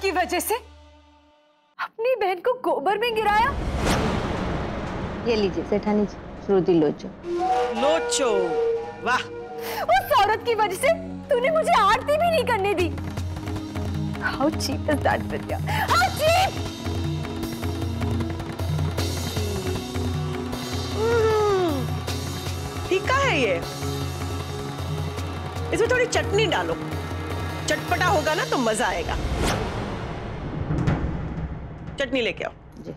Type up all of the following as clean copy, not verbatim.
की वजह से अपनी बहन को गोबर में गिराया। ये लीजिए सेठानी जी, श्रुति लोचो। लोचो, वाह। उस औरत की वजह से तूने मुझे आरती भी नहीं करने दी। How cheap is that, Vidya? How cheap! फीका है ये। इसमें थोड़ी चटनी डालो, चटपटा होगा ना तो मजा आएगा। चटनी लेके आओ। जी।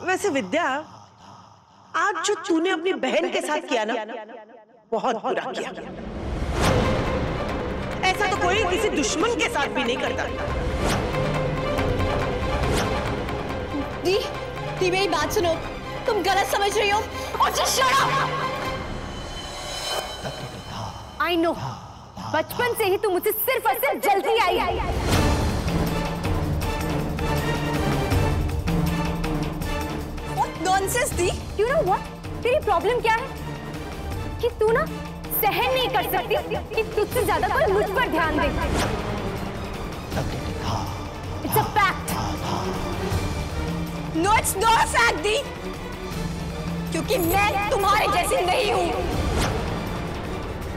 वैसे विद्या, आज जो तूने अपनी बहन के साथ किया ना, बहुत बुरा किया। ऐसा तो कोई किसी दुश्मन के साथ भी नहीं करता। दी मेरी बात सुनो, तुम गलत समझ रही हो। और just shut up! I know, बचपन से ही तुम मुझसे सिर्फ और सिर्फ जलती आई है। What nonsense the? You know what? तेरी प्रॉब्लम क्या है? कि तू ना सहन नहीं कर सकती कि तुझसे ज्यादा कोई मुझ पर ध्यान दे। It's a fact. No, it's not a fact, दी। क्योंकि मैं तुम्हारे जैसी नहीं हूँ।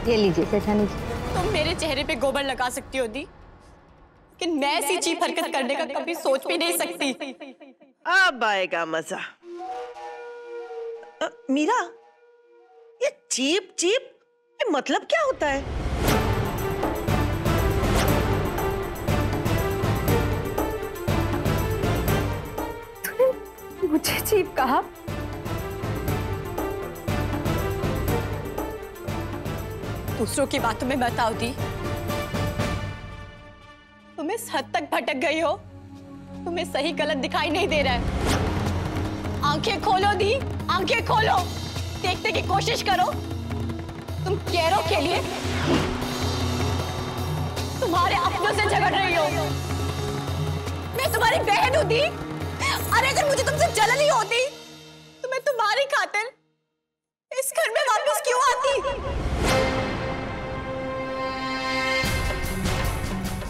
ये लीजिए सेठानी जी। तुम मेरे चेहरे पे गोबर लगा सकती हो दी, लेकिन मैं ऐसी चीप हरकत करने का कभी सोच भी नहीं सकती। अब आएगा मजा। मीरा, ये चीप चीप ये मतलब क्या होता है? तूने मुझे चीप कहा? दूसरों की बातों में मत आओ दी। तुम इस हद तक भटक गई हो, तुम्हें सही गलत दिखाई नहीं दे रहा है। आंखें खोलो दी, आंखें खोलो, देखने की कोशिश करो। तुम कैरों के लिए तुम्हारे अपनों से झगड़ रही हो। मैं तुम्हारी बहन हूं दी। अरे अगर मुझे तुमसे जलन ही होती तो मैं तुम्हारी खातिर इस घर में वापस क्यों आती?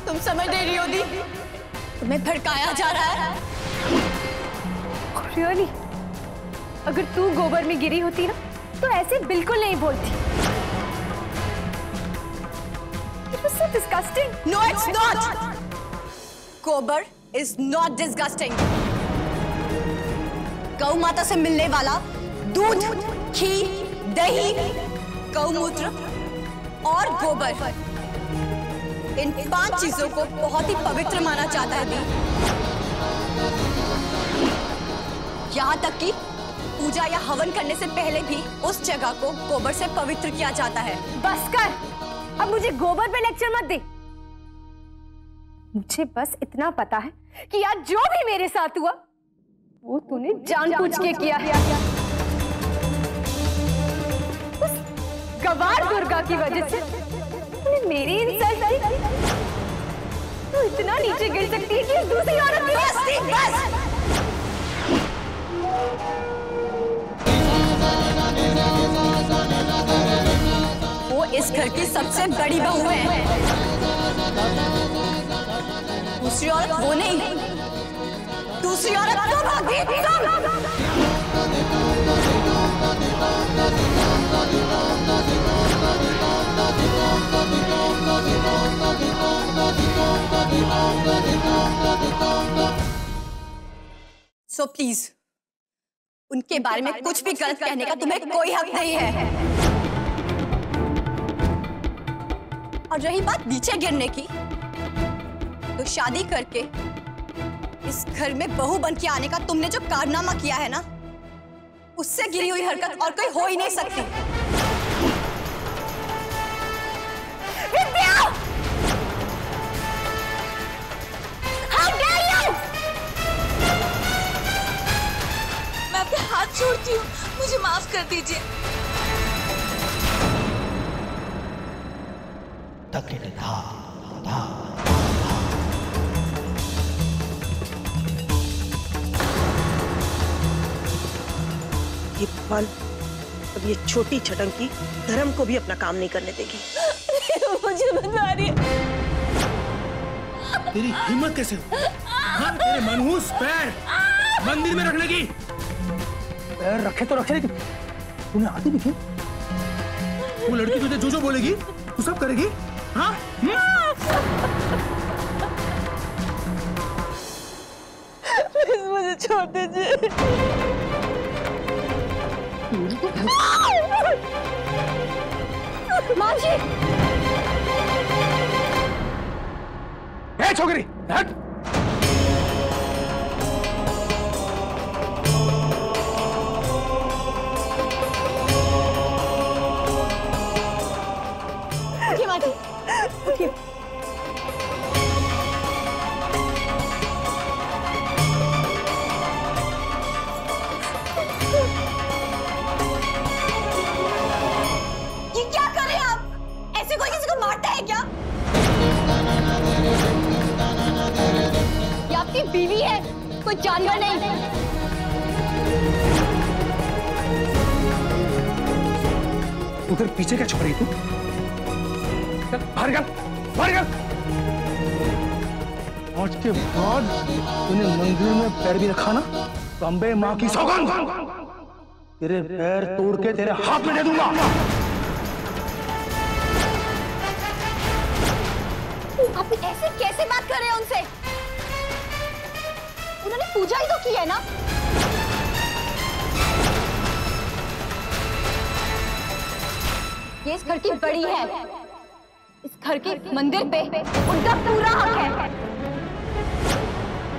तुम समझ नहीं रही हो दी, तुम्हें भड़काया जा रहा है। Really? अगर तू गोबर में गिरी होती ना तो ऐसे बिल्कुल नहीं बोलती। It was so disgusting. No, it's not. गोबर is not disgusting. गौ माता से मिलने वाला दूध, घी, दही, गौमूत्र और गोबर, इन 5 चीजों को बहुत ही पवित्र माना जाता है दी। यहाँ तक कि पूजा या हवन करने से पहले भी उस जगह को गोबर से पवित्र किया जाता है। बस कर, अब मुझे गोबर पे लेक्चर मत दे। मुझे बस इतना पता है कि आज जो भी मेरे साथ हुआ वो तूने जानबूझ के किया है। उस गवार दुर्गा की वजह से तूने मेरी इंसल्ट की। तू इतना नीचे गिर सकती है कि दूसरी औरत की बस। वो इस घर की सबसे बड़ी बहू है। दूसरी औरत वो नहीं, दूसरी औरत तुम होगी, So please, उनके बारे में कुछ भी गलत कहने का तुम्हें कोई हक नहीं है। और रही बात नीचे गिरने की, तो शादी करके इस घर में बहू बन के आने का तुमने जो कारनामा किया है ना, उससे गिरी हुई हरकत और कोई हो ही नहीं सकती। विद्या! How dare you! मैं आपके हाथ छोड़ती हूँ, मुझे माफ कर दीजिए। ये पल अब ये छोटी छटंकी धर्म को भी अपना काम नहीं करने देगी। मुझे बता रही है। तेरी हिम्मत कैसे हुई? हाँ, तेरे मनहूस पैर मंदिर में रखने की। पैर रखे तो रखे, लेकिन तूने आती भी क्यों? वो लड़की तुझे जो बोलेगी तू सब करेगी? हाँ? प्लीज मुझे छोड़ दीजिए। माँ जी, ए छोकरी, हट! उठिए माँ जी, उठिए। ये क्या कर रहे हैं आप? ऐसे कोई किसी को मारता है क्या? ये आपकी बीवी है, कोई जानवर नहीं। उधर पीछे क्या छुप रही तू? बाहर निकल, बाहर निकल! आज के बाद तूने मंदिर में पैर भी रखा ना, तो अम्बे माँ की सौगंध, तेरे पैर तोड़ के तेरे हाथ में दे दूंगा। आप ऐसे कैसे बात कर रहे हैं उनसे? उन्होंने पूजा ही तो की है ना? ये इस घर की बड़ी है, इस घर के मंदिर पे उनका पूरा हक है,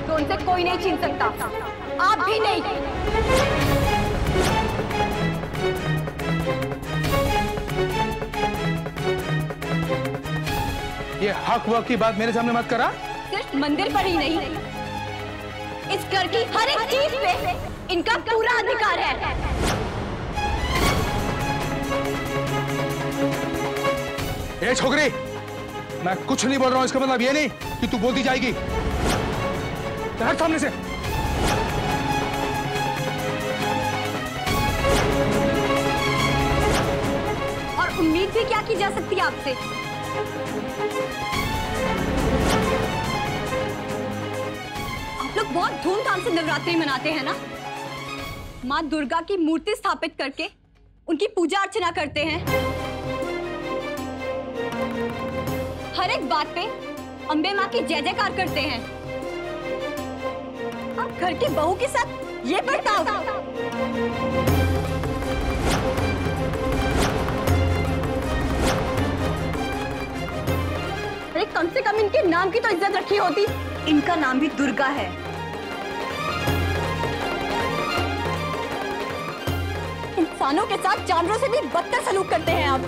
तो उनसे कोई नहीं छीन सकता, आप भी नहीं। ये हक वक की बात मेरे सामने मत करा। सिर्फ मंदिर पर ही नहीं, इस घर की हर एक चीज पे इनका पूरा अधिकार है। ए छोकरी, मैं कुछ नहीं बोल रहा हूं, इसका मतलब ये नहीं कि तू बोलती जाएगी। हट सामने से। और उम्मीद भी क्या की जा सकती है आपसे? आप लोग बहुत धूमधाम से नवरात्रि मनाते हैं ना? माँ दुर्गा की मूर्ति स्थापित करके उनकी पूजा अर्चना करते हैं। हर एक बात पे अम्बे माँ की जय जयकार करते हैं। आप घर की बहू के साथ ये बर्ताव। अरे कम से कम इनके नाम की तो इज्जत रखी होती। इनका नाम भी दुर्गा है। इंसानों के साथ जानवरों से भी बदतर सलूक करते हैं आप।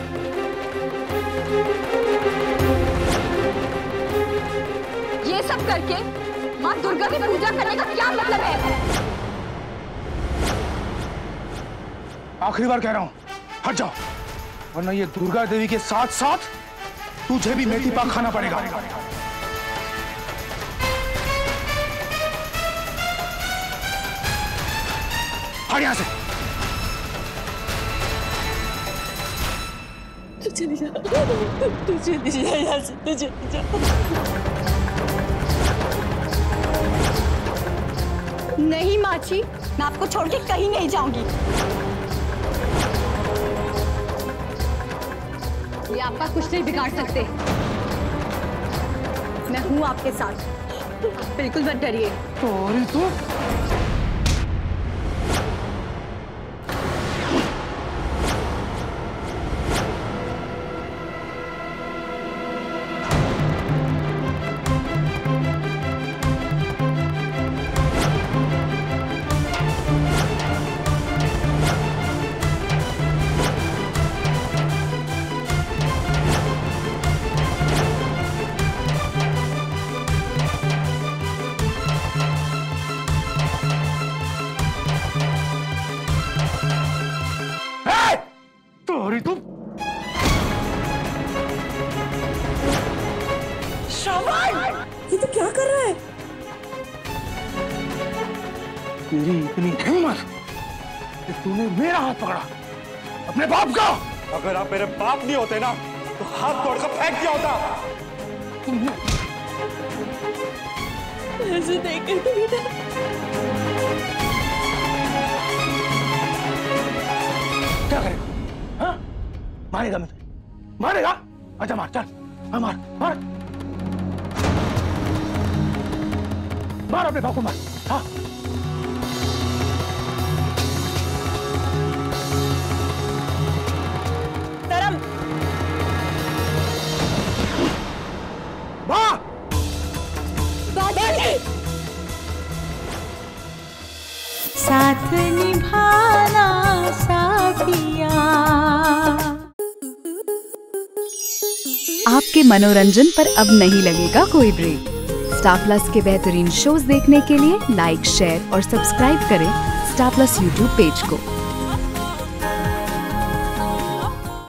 ये सब करके माँ दुर्गा की पूजा करने का क्या मतलब है? आखिरी बार कह रहा हूं, हट जाओ, वरना ये दुर्गा देवी के साथ साथ तुझे भी मेथी पाक खाना पड़ेगा। हट यहां से। तू चली जा, तू चली जा यहाँ से, तू चली जा। नहीं माची, मैं आपको छोड़ के कहीं नहीं जाऊंगी। ये आपका कुछ नहीं बिगाड़ सकते। मैं हूं आपके साथ, आप बिल्कुल मत डरिए। और तो ये तो क्या कर रहा है? तेरी इतनी हिम्मत कि तूने मेरा हाथ पकड़ा, अपने बाप का। अगर आप मेरे बाप नहीं होते ना, तो हाथ तोड़कर फेंक दिया होता। तुमने ऐसे देख कर तो बेटा क्या करेगा? हाँ? मारेगा मुझे? मारेगा? अच्छा मार, चल। हाँ मार, मार। मार अपने बाप को मार। हाँ। धर्म, वाह! साथ निभाना साथिया। आपके मनोरंजन पर अब नहीं लगेगा कोई ब्रेक। स्टार प्लस के बेहतरीन शोज देखने के लिए लाइक, शेयर और सब्सक्राइब करें स्टार प्लस यूट्यूब पेज को।